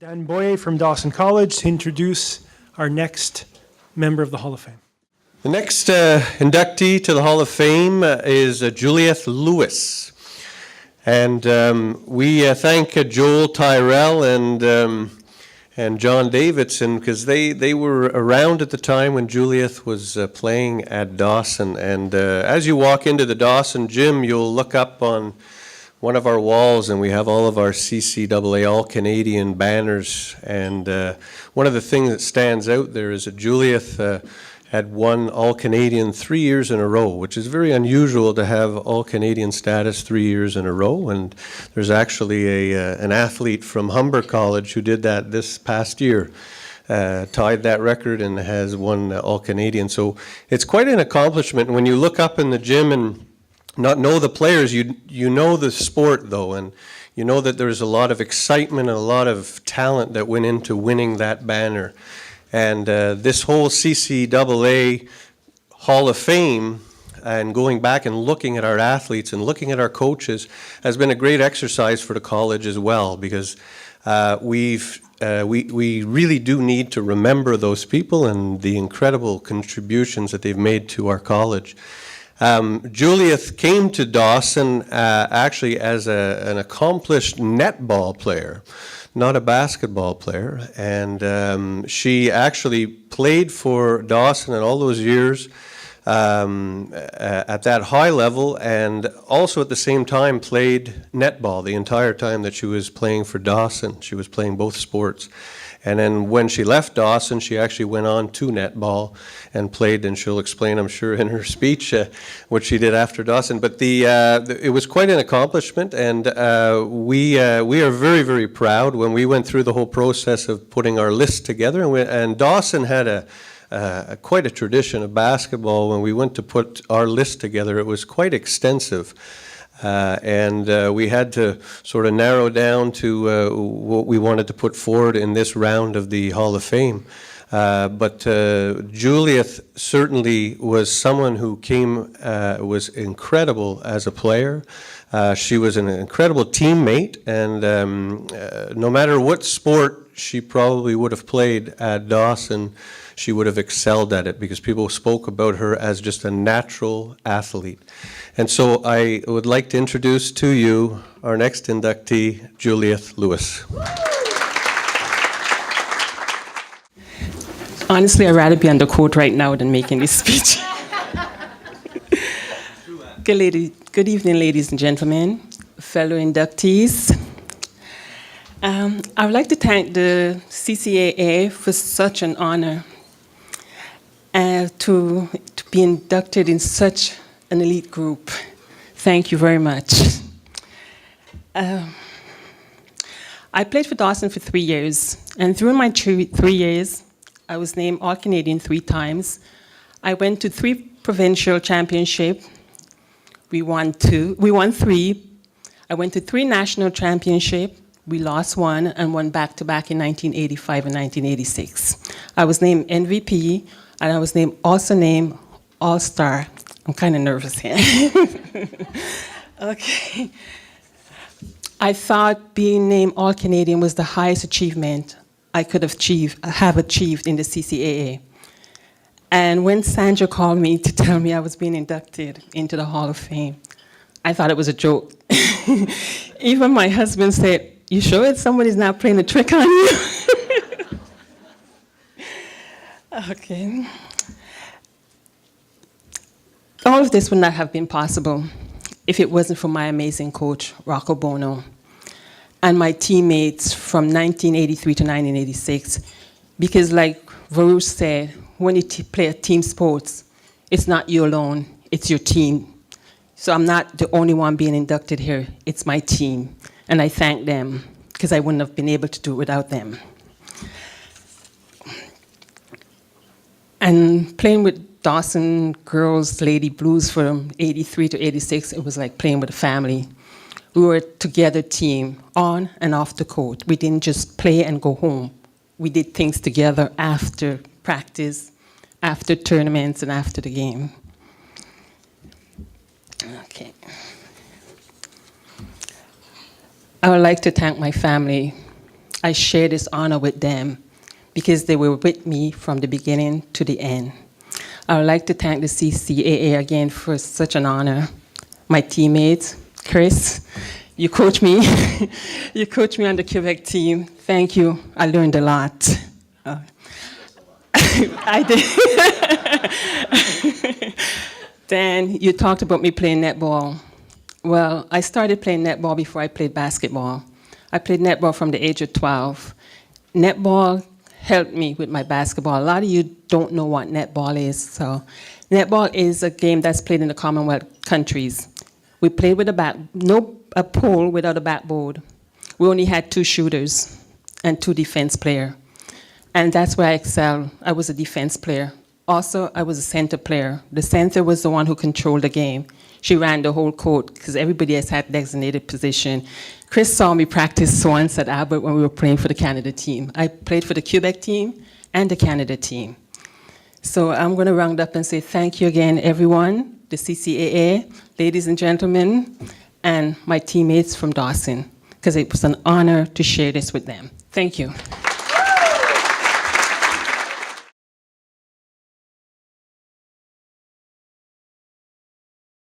Dan Boye from Dawson College to introduce our next member of the Hall of Fame. The next inductee to the Hall of Fame is Julieth Lewis. And we thank Joel Tyrell and John Davidson because they were around at the time when Julieth was playing at Dawson. And as you walk into the Dawson gym, you'll look up on one of our walls and we have all of our CCAA All-Canadian banners. And one of the things that stands out there is that Julieth had won All-Canadian 3 years in a row, which is very unusual to have All-Canadian status 3 years in a row. And there's actually an athlete from Humber College who did that this past year, tied that record and has won All-Canadian. So it's quite an accomplishment. When you look up in the gym and not know the players, you know the sport though, and you know that there's a lot of excitement and a lot of talent that went into winning that banner. And this whole CCAA Hall of Fame and going back and looking at our athletes and looking at our coaches has been a great exercise for the college as well, because we really do need to remember those people and the incredible contributions that they've made to our college. Julieth came to Dawson actually as an accomplished netball player, not a basketball player, and she actually played for Dawson in all those years at that high level, and also at the same time played netball the entire time that she was playing for Dawson. She was playing both sports. And then when she left Dawson, she actually went on to netball and played, and she'll explain, I'm sure, in her speech what she did after Dawson. But it was quite an accomplishment, and we are very, very proud when we went through the whole process of putting our list together. And Dawson had quite a tradition of basketball. When we went to put our list together, it was quite extensive. And we had to sort of narrow down to what we wanted to put forward in this round of the Hall of Fame. But Julieth certainly was someone who was incredible as a player. She was an incredible teammate, and no matter what sport she probably would have played at Dawson, she would have excelled at it because people spoke about her as just a natural athlete. And so I would like to introduce to you our next inductee, Julieth Lewis. Honestly, I'd rather be on the court right now than making this speech. Good evening, ladies and gentlemen, fellow inductees. I would like to thank the CCAA for such an honor to be inducted in such an elite group. Thank you very much. I played for Dawson for 3 years, and through my 3 years, I was named All-Canadian 3 times. I went to 3 provincial championships. We won 3. I went to 3 national championships. We lost 1 and won back-to-back in 1985 and 1986. I was named MVP, and I was also named All-Star. I'm kind of nervous here. Okay. I thought being named All-Canadian was the highest achievement I could have achieved in the CCAA. And when Sandra called me to tell me I was being inducted into the Hall of Fame, I thought it was a joke. Even my husband said, "You sure somebody's not playing a trick on you?" Okay. All of this would not have been possible if it wasn't for my amazing coach, Rocco Bono, and my teammates from 1983 to 1986. Because like Varouche said, when you play a team sports, it's not you alone, it's your team. So I'm not the only one being inducted here, it's my team. And I thank them, because I wouldn't have been able to do it without them. And playing with Dawson Girls Lady Blues from 83 to 86, it was like playing with a family. We were a together team, on and off the court. We didn't just play and go home. We did things together after practice, after tournaments, and after the game. Okay. I would like to thank my family. I share this honor with them because they were with me from the beginning to the end. I would like to thank the CCAA again for such an honor. My teammates, Chris, you coached me. You coached me on the Quebec team. Thank you. I learned a lot. I did. Then you talked about me playing netball. Well, I started playing netball before I played basketball. I played netball from the age of 12. Netball helped me with my basketball. A lot of you don't know what netball is. So netball is a game that's played in the Commonwealth countries. We played with a pole without a backboard. We only had 2 shooters and 2 defense players. And that's where I excelled. I was a defense player. Also, I was a center player. The center was the one who controlled the game. She ran the whole court because everybody else had designated position. Chris saw me practice once at Albert when we were playing for the Canada team. I played for the Quebec team and the Canada team. So I'm going to round up and say thank you again, everyone, the CCAA, ladies and gentlemen, and my teammates from Dawson, because it was an honor to share this with them. Thank you.